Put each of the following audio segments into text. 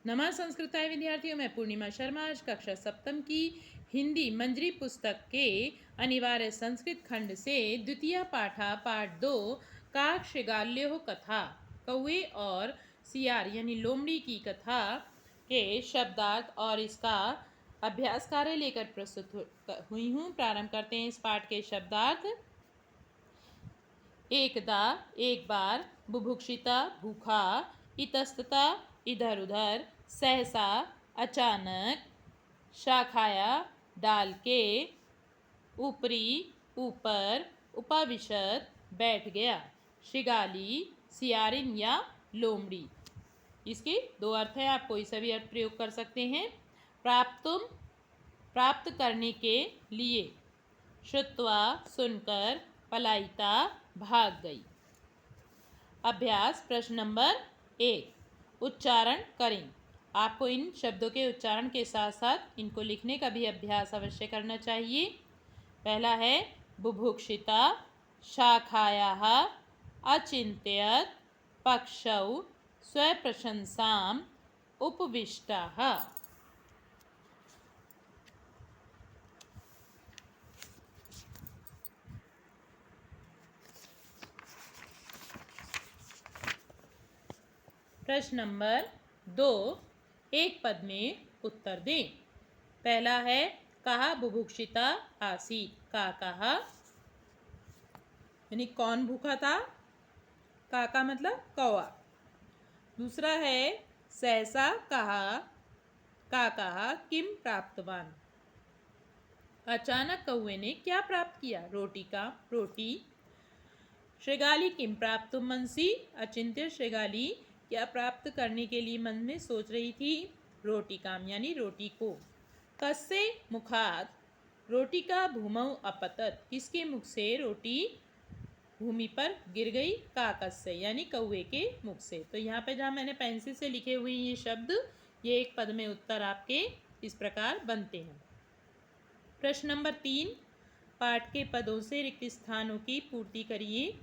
नमः संस्कृताय विद्यार्थियों, मैं पूर्णिमा शर्मा आज कक्षा सप्तम की हिंदी मंजरी पुस्तक के अनिवार्य संस्कृत खंड से द्वितीय पाठा पाठ 2 काक शृगाल्योः कथा कौवे और सियार यानी लोमड़ी की कथा के शब्दार्थ और इसका अभ्यास कार्य लेकर प्रस्तुत हुई हूँ। प्रारंभ करते हैं इस पाठ के शब्दार्थ। एकदा एक बार, बुभुक्षिता भूखा, इतस्तता इधर उधर, सहसा अचानक, शाखाया डाल के, ऊपरी ऊपर, उपविशत बैठ गया, शृगाली सियारिन या लोमड़ी। इसके दो अर्थ हैं, आप कोई सा भी अर्थ प्रयोग कर सकते हैं। प्राप्त करने के लिए, श्रुत्वा सुनकर, पलायिता भाग गई। अभ्यास प्रश्न नंबर 1, उच्चारण करें। आपको इन शब्दों के उच्चारण के साथ साथ इनको लिखने का भी अभ्यास अवश्य करना चाहिए। पहला है बुभुक्षिता, शाखायाः, अचिंत्यत, पक्षौ, स्वप्रशंसाम्, उपविष्टाः। प्रश्न नंबर 2, एक पद में उत्तर दें। पहला है कहा बुभुक्षिता आसीत, का यानी कौन भूखा था, का मतलब कौवा। दूसरा है सहसा कहा किम प्राप्तवान, अचानक कौवे ने क्या प्राप्त किया, रोटी। शृगाली किम प्राप्तुम मनसी, अचिंत्य शृगाली क्या प्राप्त करने के लिए मन में सोच रही थी, रोटी काम यानी रोटी को। कस्से मुखात, रोटी का भूमौ अपतत, किसके मुख से रोटी भूमि पर गिर गई, काकस्य यानी कौवे के मुख से। तो यहाँ पे जहाँ मैंने पेंसिल से लिखे हुए ये शब्द, ये एक पद में उत्तर आपके इस प्रकार बनते हैं। प्रश्न नंबर 3, पाठ के पदों से रिक्त स्थानों की पूर्ति करिए।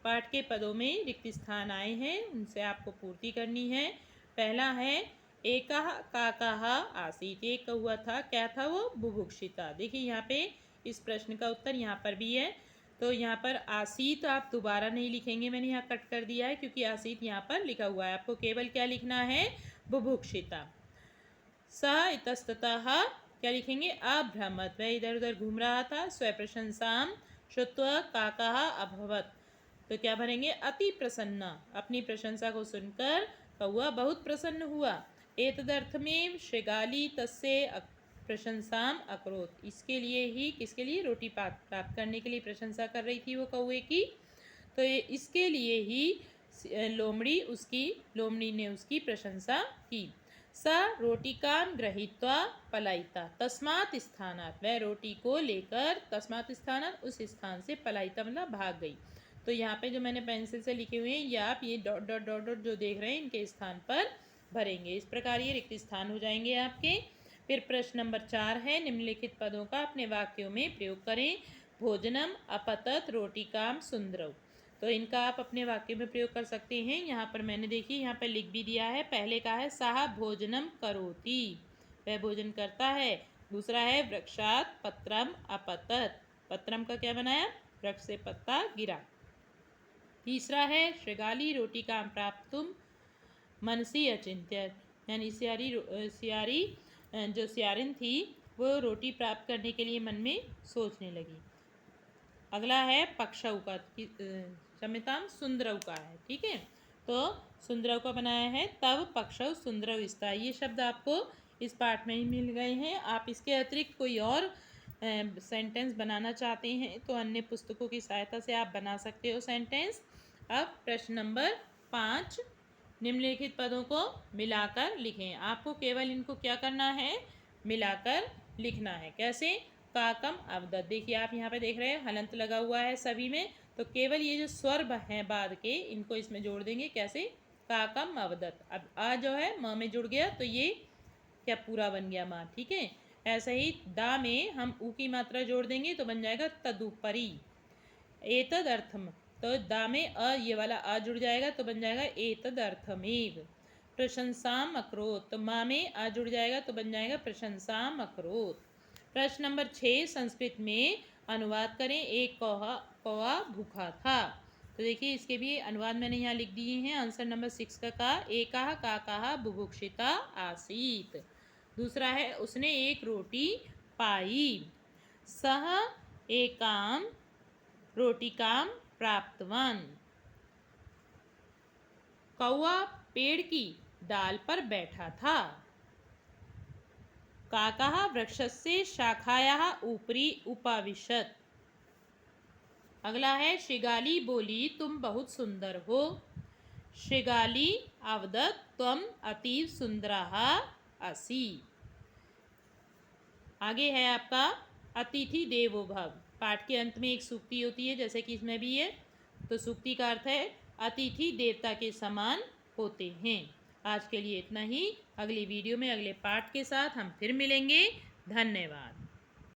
पाठ के पदों में रिक्त स्थान आए हैं, उनसे आपको पूर्ति करनी है। पहला है एकः काकः आसीत, एक कौवा था, क्या था वो, बुभुक्षिता। देखिए यहाँ पे इस प्रश्न का उत्तर यहाँ पर भी है। तो यहाँ पर आसीत आप दोबारा नहीं लिखेंगे, मैंने यहाँ कट कर दिया है क्योंकि आसीत यहाँ पर लिखा हुआ है। आपको केवल क्या लिखना है, बुभुक्षिता। स इतस्ततः क्या लिखेंगे, अभ्रमत, वह इधर उधर घूम रहा था। स्वप्रशंसाम श्रुत्वा काकः अभवत, तो क्या भरेंगे, अति प्रसन्न, अपनी प्रशंसा को सुनकर कौवा बहुत प्रसन्न हुआ। एतदर्थमेव शृगाली तस्य प्रशंसाम अकरोत, इसके लिए ही, किसके लिए, रोटी प्राप्त करने के लिए प्रशंसा कर रही थी वो कौवे की। तो इसके लिए ही लोमड़ी ने उसकी प्रशंसा की। स रोटिकां गृहीत्वा पलायिता, तस्मात् स्थानात्, वह रोटी को लेकर, तस्मात् स्थानात्, उस स्थान से, पलायिता मतलब भाग गई। तो यहाँ पे जो मैंने पेंसिल से लिखे हुए हैं, या आप ये डॉट डॉट डॉट डॉट जो देख रहे हैं इनके स्थान पर भरेंगे। इस प्रकार ये रिक्त स्थान हो जाएंगे आपके। फिर प्रश्न नंबर 4 है, निम्नलिखित पदों का अपने वाक्यों में प्रयोग करें। भोजनम अपतत रोटिकाम सुंदरौ, तो इनका आप अपने वाक्य में प्रयोग कर सकते हैं। यहाँ पर मैंने देखिए यहाँ पर लिख भी दिया है। पहले का है सहा भोजनम करोति, वह भोजन करता है। दूसरा है वृक्षात पत्रम अपतत, पत्रम का क्या बनाया, वृक्ष से पत्ता गिरा। तीसरा है शृगाली रोटिकां प्राप्तुम मनसी अचिंत्यत, यानी सियारी जो सियारिन थी वो रोटी प्राप्त करने के लिए मन में सोचने लगी। अगला है पक्षऊ का, क्षम्यताम सुंदरऊ का है, ठीक है। तो सुंदरऊ का बनाया है, तब पक्षऊ सुंदरऊ स्था, ये शब्द आपको इस पाठ में ही मिल गए हैं। आप इसके अतिरिक्त कोई और सेंटेंस बनाना चाहते हैं तो अन्य पुस्तकों की सहायता से आप बना सकते हो सेंटेंस। अब प्रश्न नंबर 5, निम्नलिखित पदों को मिलाकर लिखें। आपको केवल इनको क्या करना है, मिलाकर लिखना है। कैसे, काकम अवदत, देखिए आप यहाँ पे देख रहे हैं हलंत लगा हुआ है सभी में, तो केवल ये जो स्वर हैं बाद के, इनको इसमें जोड़ देंगे। कैसे, काकम अवदत, अब आ जो है म में जुड़ गया तो ये क्या पूरा बन गया माँ, ठीक है। ऐसे ही दा में हम ऊ की मात्रा जोड़ देंगे तो बन जाएगा तदुपरि। एतद अर्थम, तो दा में अ ये वाला आ जुड़ जाएगा तो बन जाएगा एतद अर्थमेव। प्रशंसाम अकरोत। तो माँ में आ जुड़ जाएगा तो बन जाएगा प्रशंसाम अकरोत। प्रश्न नंबर 6 संस्कृत में अनुवाद करें। एक कौवा भूखा था। तो देखिए इसके भी अनुवाद मैंने यहाँ लिख दिए हैं। आंसर नंबर 6 का एकाह काकाह बुभुक्षिता आसीत। दूसरा है उसने एक रोटी पाई। सह एकाम रोटिकाम प्राप्तवान। कौवा पेड़ की डाल पर बैठा था। काकाह वृक्षस्य शाखायाः उपरि उपाविशत्। अगला है शृगाली बोली तुम बहुत सुंदर हो। शृगाली अवदत् त्वम अतीव सुंदराः असि। आगे है आपका अतिथि देवो भव। पाठ के अंत में एक सूक्ति होती है जैसे कि इसमें भी है। तो सूक्ति का अर्थ है अतिथि देवता के समान होते हैं। आज के लिए इतना ही। अगली वीडियो में अगले पाठ के साथ हम फिर मिलेंगे। धन्यवाद।